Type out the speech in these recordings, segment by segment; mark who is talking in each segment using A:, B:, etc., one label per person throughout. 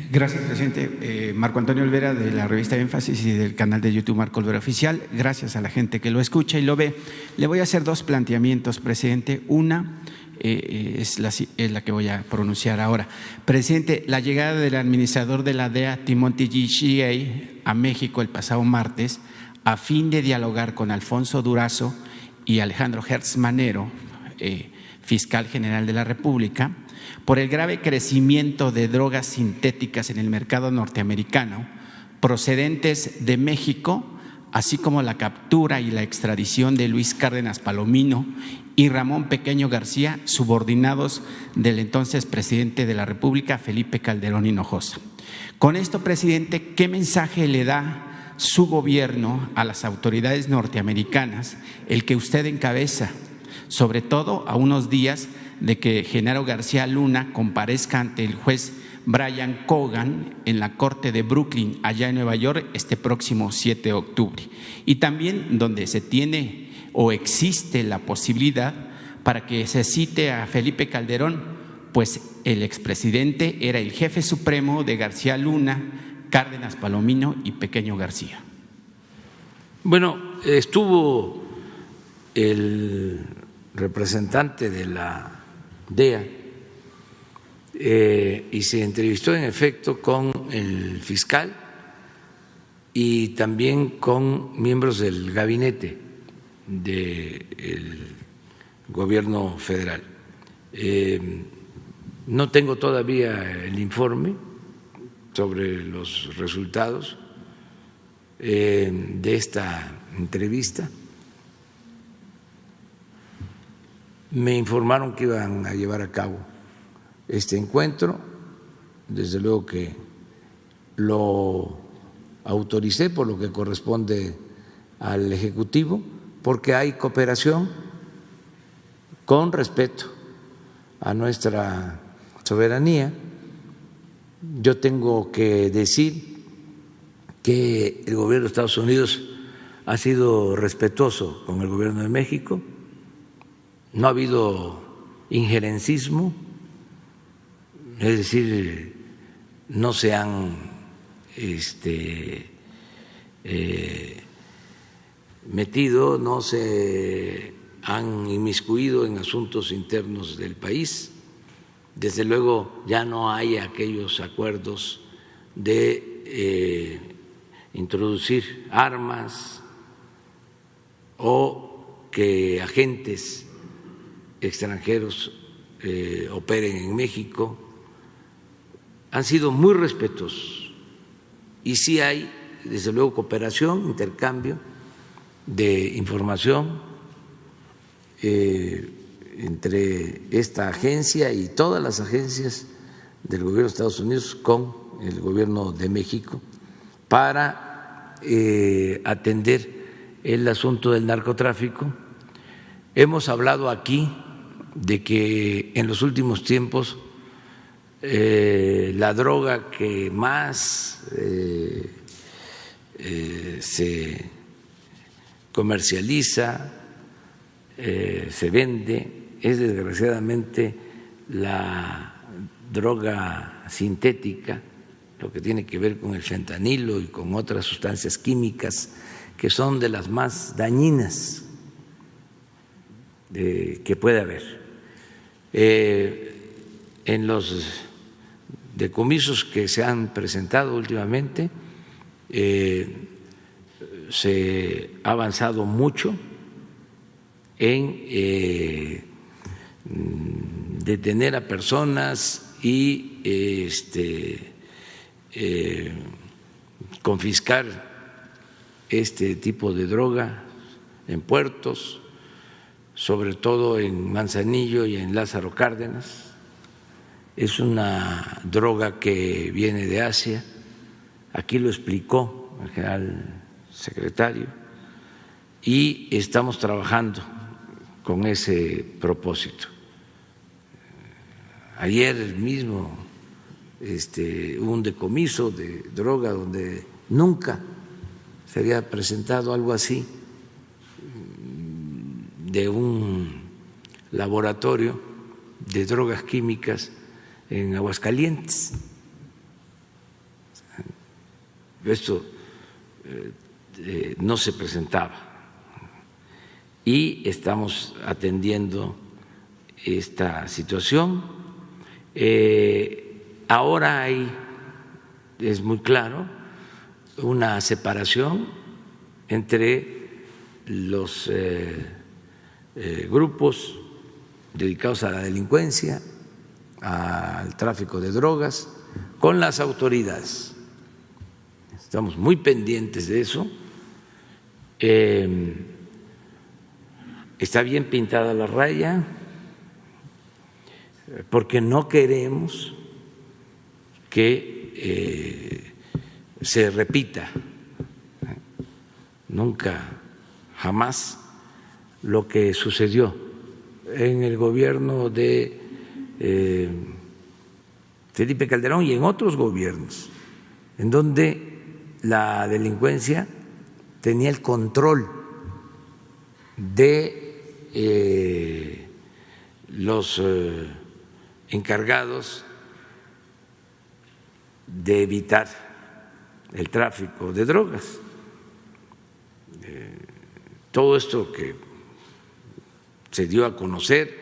A: Gracias, presidente. Marco Antonio Olvera, de la revista Énfasis y del canal de YouTube Marco Olvera Oficial. Gracias a la gente que lo escucha y lo ve. Le voy a hacer dos planteamientos, presidente. Una es la que voy a pronunciar ahora. Presidente, la llegada del administrador de la DEA, Timothy G. a México el pasado martes, a fin de dialogar con Alfonso Durazo y Alejandro Hertz Manero, fiscal general de la República, por el grave crecimiento de drogas sintéticas en el mercado norteamericano procedentes de México, así como la captura y la extradición de Luis Cárdenas Palomino y Ramón Pequeño García, subordinados del entonces presidente de la República, Felipe Calderón Hinojosa. Con esto, presidente, ¿qué mensaje le da su gobierno a las autoridades norteamericanas, el que usted encabeza, sobre todo a unos días de que Genaro García Luna comparezca ante el juez Brian Cogan en la Corte de Brooklyn, allá en Nueva York, este próximo 7 de octubre? Y también donde se tiene o existe la posibilidad para que se cite a Felipe Calderón, pues el expresidente era el jefe supremo de García Luna, Cárdenas Palomino y Pequeño García.
B: Bueno, estuvo el representante de la DEA y se entrevistó en efecto con el fiscal y también con miembros del gabinete del gobierno federal. No tengo todavía el informe sobre los resultados de esta entrevista. Me informaron que iban a llevar a cabo este encuentro, desde luego que lo autoricé por lo que corresponde al Ejecutivo, porque hay cooperación con respeto a nuestra soberanía. Yo tengo que decir que el gobierno de Estados Unidos ha sido respetuoso con el gobierno de México. No ha habido injerencismo, es decir, no se han metido, no se han inmiscuido en asuntos internos del país. Desde luego ya no hay aquellos acuerdos de introducir armas o que agentes extranjeros operen en México. Han sido muy respetuosos y sí hay, desde luego, cooperación, intercambio de información entre esta agencia y todas las agencias del gobierno de Estados Unidos con el gobierno de México para atender el asunto del narcotráfico. Hemos hablado aquí de que en los últimos tiempos la droga que más se comercializa, se vende, es desgraciadamente la droga sintética, lo que tiene que ver con el fentanilo y con otras sustancias químicas que son de las más dañinas que puede haber. En los decomisos que se han presentado últimamente se ha avanzado mucho en detener a personas y confiscar este tipo de droga en puertos, sobre todo en Manzanillo y en Lázaro Cárdenas. Es una droga que viene de Asia, aquí lo explicó el general secretario, y estamos trabajando con ese propósito. Ayer mismo hubo un decomiso de droga donde nunca se había presentado algo así, de un laboratorio de drogas químicas en Aguascalientes. esto no se presentaba. Y estamos atendiendo esta situación. Ahora es muy claro, una separación entre los grupos dedicados a la delincuencia, al tráfico de drogas, con las autoridades. Estamos muy pendientes de eso. Está bien pintada la raya, porque no queremos que se repita nunca, jamás, lo que sucedió en el gobierno de Felipe Calderón y en otros gobiernos, en donde la delincuencia tenía el control de los encargados de evitar el tráfico de drogas. Todo esto que se dio a conocer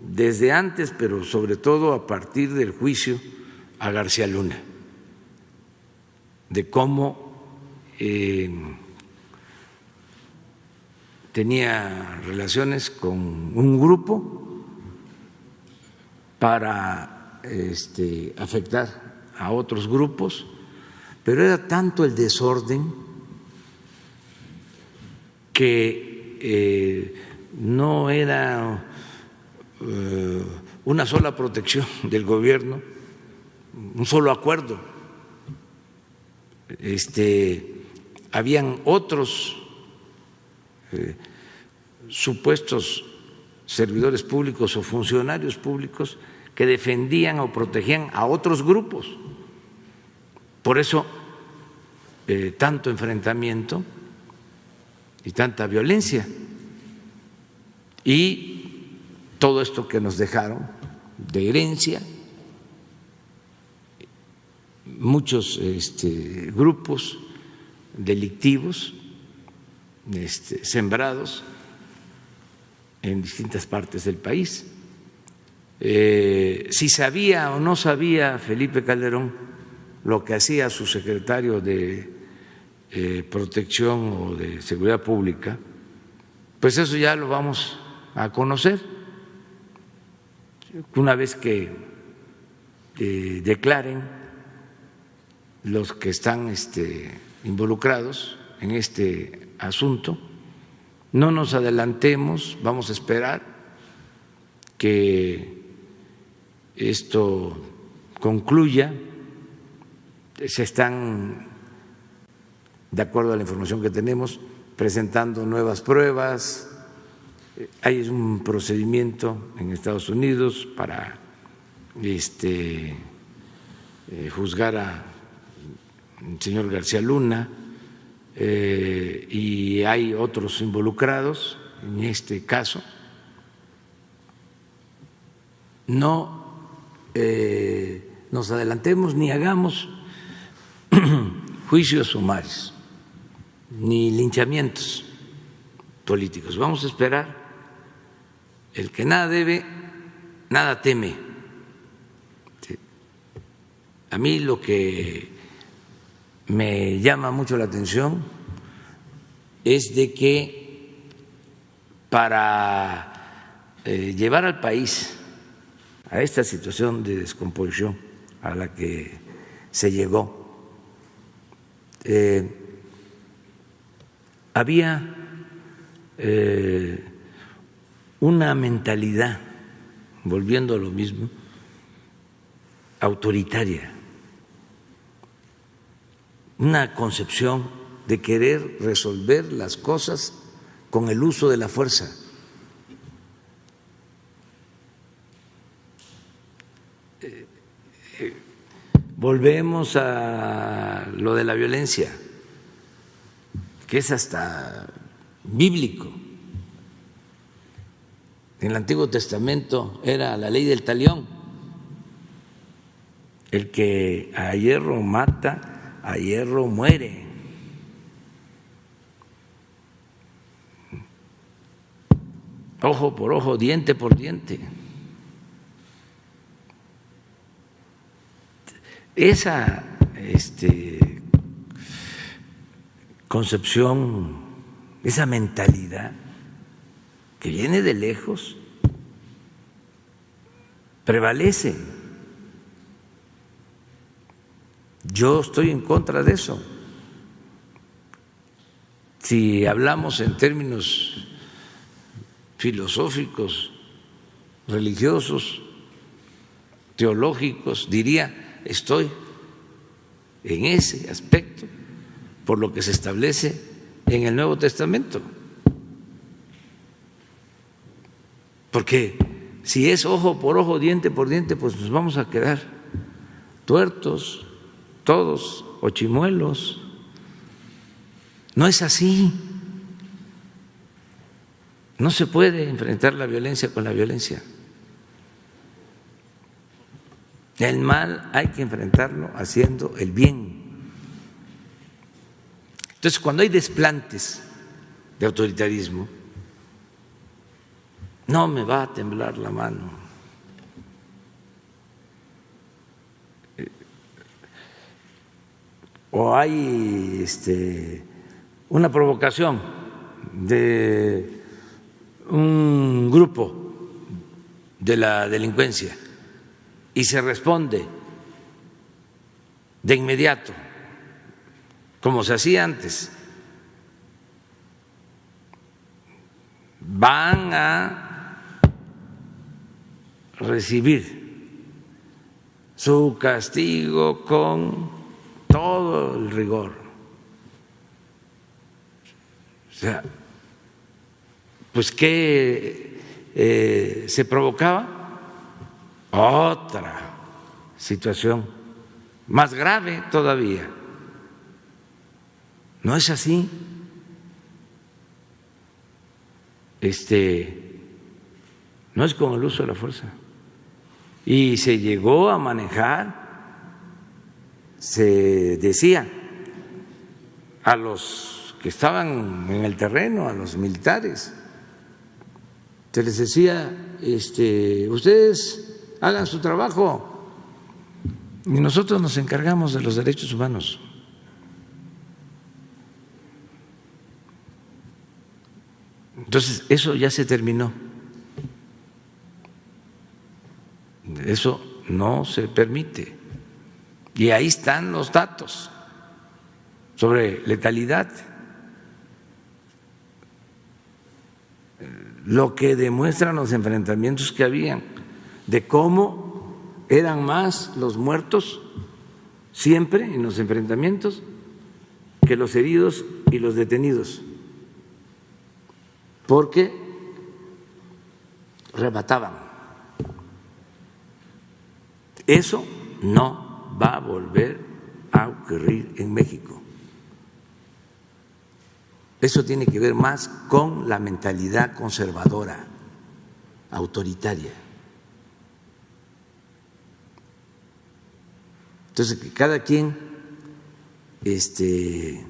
B: desde antes, pero sobre todo a partir del juicio a García Luna, de cómo tenía relaciones con un grupo para afectar a otros grupos, pero era tanto el desorden que no era una sola protección del gobierno, un solo acuerdo. Habían otros supuestos servidores públicos o funcionarios públicos que defendían o protegían a otros grupos. Por eso tanto enfrentamiento y tanta violencia. Y todo esto que nos dejaron de herencia, muchos grupos delictivos sembrados en distintas partes del país. Si sabía o no sabía Felipe Calderón lo que hacía su secretario de Protección o de Seguridad Pública, pues eso ya lo vamos a conocer una vez que declaren los que están involucrados en este asunto. No nos adelantemos, vamos a esperar que esto concluya. Se están, de acuerdo a la información que tenemos, presentando nuevas pruebas. Hay un procedimiento en Estados Unidos para juzgar al señor García Luna, y hay otros involucrados en este caso. No nos adelantemos ni hagamos juicios sumarios ni linchamientos políticos. Vamos a esperar. El que nada debe, nada teme. ¿Sí? A mí lo que me llama mucho la atención es de que para llevar al país a esta situación de descomposición a la que se llegó, había una mentalidad, volviendo a lo mismo, autoritaria, una concepción de querer resolver las cosas con el uso de la fuerza. Volvemos a lo de la violencia, que es hasta bíblico. En el Antiguo Testamento era la ley del talión. el que a hierro mata, a hierro muere. Ojo por ojo, diente por diente. Esa concepción, esa mentalidad que viene de lejos, prevalece. Yo estoy en contra de eso. Si hablamos en términos filosóficos, religiosos, teológicos, diría, estoy en ese aspecto por lo que se establece en el Nuevo Testamento. Porque si es ojo por ojo, diente por diente, pues nos vamos a quedar tuertos todos o chimuelos. No es así. No se puede enfrentar la violencia con la violencia. El mal hay que enfrentarlo haciendo el bien. Entonces, cuando hay desplantes de autoritarismo, no me va a temblar la mano. O hay una provocación de un grupo de la delincuencia y se responde de inmediato, como se hacía antes, van a recibir su castigo con todo el rigor. O sea, pues ¿qué se provocaba? Otra situación más grave todavía. No es así. No es con el uso de la fuerza. Y se llegó a manejar, se decía a los que estaban en el terreno, a los militares, se les decía, ustedes hagan su trabajo y nosotros nos encargamos de los derechos humanos. Entonces, eso ya se terminó. Eso no se permite. Y ahí están los datos sobre letalidad. Lo que demuestran los enfrentamientos que habían, de cómo eran más los muertos siempre en los enfrentamientos que los heridos y los detenidos, porque remataban. Eso no va a volver a ocurrir en México. Eso tiene que ver más con la mentalidad conservadora, autoritaria. Entonces, que cada quien se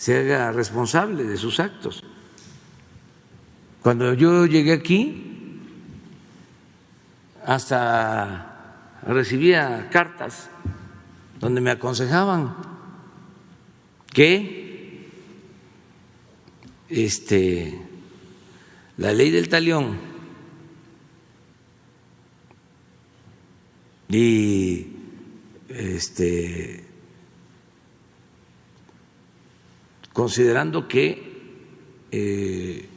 B: haga responsable de sus actos. Cuando yo llegué aquí, hasta recibía cartas donde me aconsejaban que la ley del talión y considerando que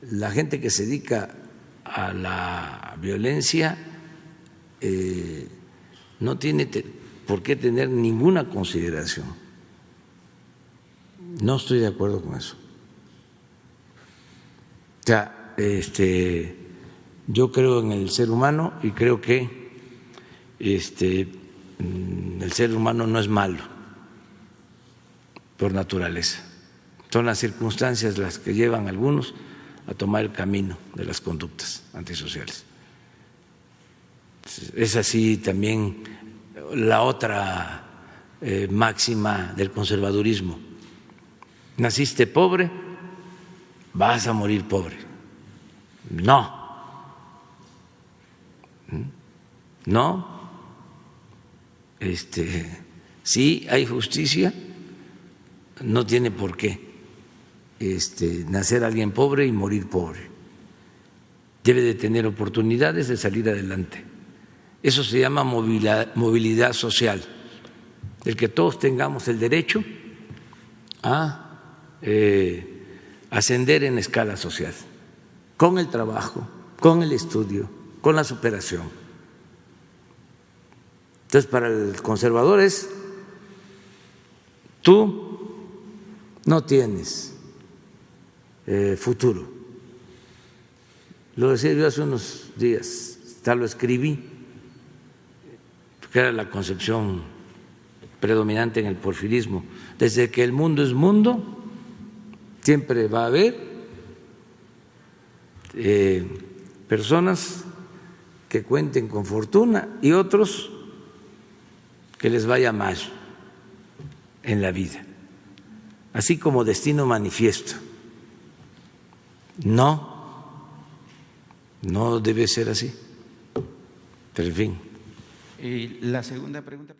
B: la gente que se dedica a la violencia no tiene por qué tener ninguna consideración. No estoy de acuerdo con eso. O sea, yo creo en el ser humano y creo que el ser humano no es malo por naturaleza. Son las circunstancias las que llevan a algunos a tomar el camino de las conductas antisociales. Es así también la otra máxima del conservadurismo. Naciste pobre, vas a morir pobre. No. No. Sí hay justicia, no tiene por qué nacer alguien pobre y morir pobre. Debe de tener oportunidades de salir adelante. Eso se llama movilidad social, el que todos tengamos el derecho a ascender en escala social, con el trabajo, con el estudio, con la superación. Entonces, para el conservador es: tú no tienes futuro. Lo decía yo hace unos días, hasta lo escribí, porque era la concepción predominante en el porfirismo. Desde que el mundo es mundo, siempre va a haber personas que cuenten con fortuna y otros que les vaya mal en la vida, así como destino manifiesto. No debe ser así. Pero en fin.
A: La segunda pregunta.